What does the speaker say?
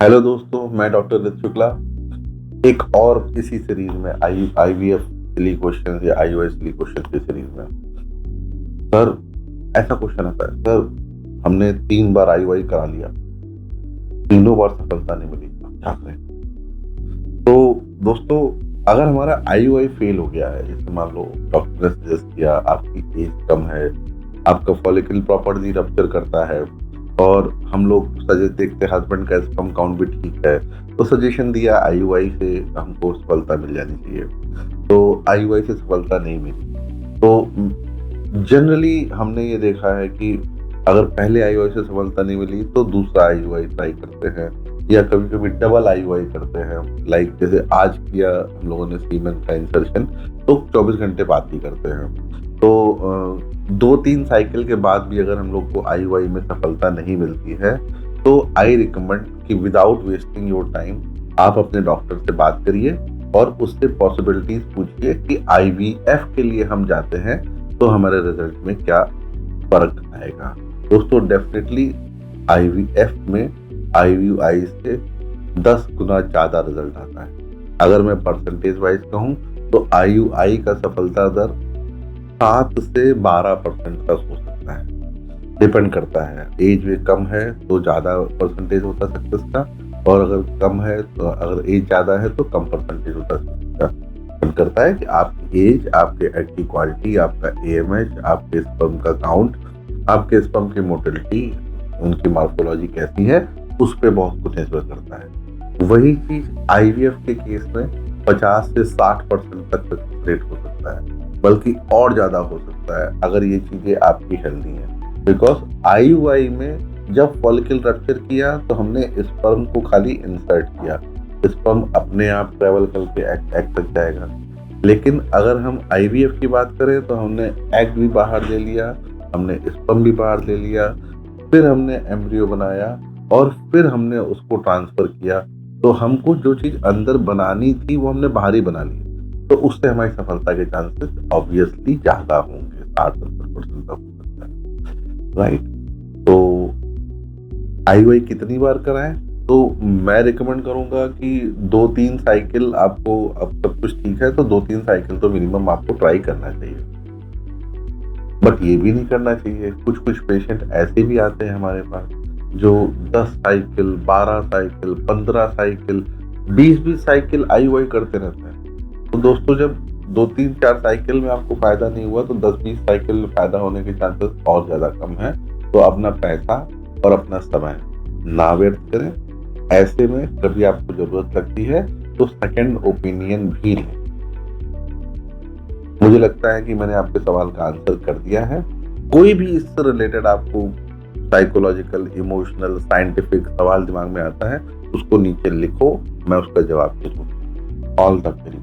Hello दोस्तों, मैं doctor रित शुक्ला एक और इसी सीरीज में आईवीएफ सिली क्वेश्चन या आईओएस सिली क्वेश्चन की सीरीज में। सर, ऐसा क्वेश्चन आता है, सर हमने 3 बार आईयूआई करा लिया, तीनों बार सफलता नहीं मिली, अब क्या करें? तो दोस्तों, अगर हमारा आईयूआई फेल हो गया है, जैसे मान लो डॉक्टर ने सजेस्ट किया आपकी एज कम है, आपका फॉलिकल प्रॉपर्ली रप्चर करता है, और हम लोग सजेस्ट देखते हैं हस्बैंड का स्पर्म काउंट भी ठीक है, तो सजेशन दिया आईयूआई से हमको सफलता मिल जानी चाहिए, तो आईयूआई से सफलता नहीं मिली। तो जनरली हमने ये देखा है कि अगर पहले आईयूआई से सफलता नहीं मिली तो दूसरा आईयूआई ट्राई करते हैं, या कभी कभी डबल आईयूआई करते हैं। लाइक जैसे आज किया हम लोगों ने सीमेन का इंसर्शन, तो 24 घंटे बाद भी करते हैं। तो 2-3 साइकिल के बाद भी अगर हम लोग को आईयूआई में सफलता नहीं मिलती है, तो आई रिकमेंड कि विदाउट वेस्टिंग योर टाइम आप अपने डॉक्टर से बात करिए और उससे पॉसिबिलिटीज पूछिए कि आईवीएफ के लिए हम जाते हैं तो हमारे रिजल्ट में क्या फर्क आएगा। दोस्तों, डेफिनेटली आईवीएफ में आईयूआई से 10 गुना ज्यादा रिजल्ट आता है। अगर मैं परसेंटेज वाइज कहूँ तो आईयूआई का सफलता दर 7 से 12% तक हो सकता है, डिपेंड करता है। एज में कम है तो ज्यादा परसेंटेज होता है सक्सेस का, और अगर कम है तो, अगर एज ज्यादा है तो कम परसेंटेज होता है सक्सेस का। डिपेंड करता है कि आपकी एज, आपके एग की क्वालिटी, आपका एएमएच, आपके स्पर्म का काउंट, आपके स्पर्म की मोटिलिटी, उनकी मार्फोलॉजी कैसी है, उस पर बहुत कुछ निर्भर करता है। वही चीज आईवीएफ के केस में 50 से 60% तक सक्सेस रेट हो सकता है, बल्कि और ज्यादा हो सकता है अगर ये चीजें आपकी हेल्दी हैं। बिकॉज आईयूआई में जब फॉलिकल रप्चर किया तो हमने स्पर्म को खाली इंसर्ट किया, स्पर्म अपने आप ट्रेवल करके एग तक जाएगा। लेकिन अगर हम आईवीएफ की बात करें तो हमने एग भी बाहर ले लिया, हमने स्पर्म भी बाहर ले लिया, फिर हमने एम्ब्रियो बनाया और फिर हमने उसको ट्रांसफर किया। तो हमको जो चीज अंदर बनानी थी वो हमने बाहर ही बना ली, तो उससे हमारी सफलता के चांसेस ऑब्वियसली ज्यादा होंगे, 60-70% तक हो सकता है, राइट? तो आईयूआई कितनी बार कराएं? तो मैं रिकमेंड करूंगा कि 2-3 साइकिल आपको, अब सब कुछ ठीक है तो 2-3 साइकिल तो मिनिमम आपको ट्राई करना चाहिए। बट ये भी नहीं करना चाहिए, कुछ कुछ पेशेंट ऐसे भी आते हैं हमारे पास जो 10 cycle, 12 cycle, 15 cycle, 20-20 cycle IUI करते रहते हैं। तो दोस्तों, जब 2-3-4 साइकिल में आपको फायदा नहीं हुआ तो 10-20 साइकिल में फायदा होने के चांसेस और ज्यादा कम है। तो अपना पैसा और अपना समय ना व्यर्थ करें। ऐसे में कभी आपको जरूरत लगती है तो सेकंड ओपिनियन भी लें। मुझे लगता है कि मैंने आपके सवाल का आंसर कर दिया है। कोई भी इससे रिलेटेड आपको साइकोलॉजिकल, इमोशनल, साइंटिफिक सवाल दिमाग में आता है, उसको नीचे लिखो, मैं उसका जवाब जरूर। All the very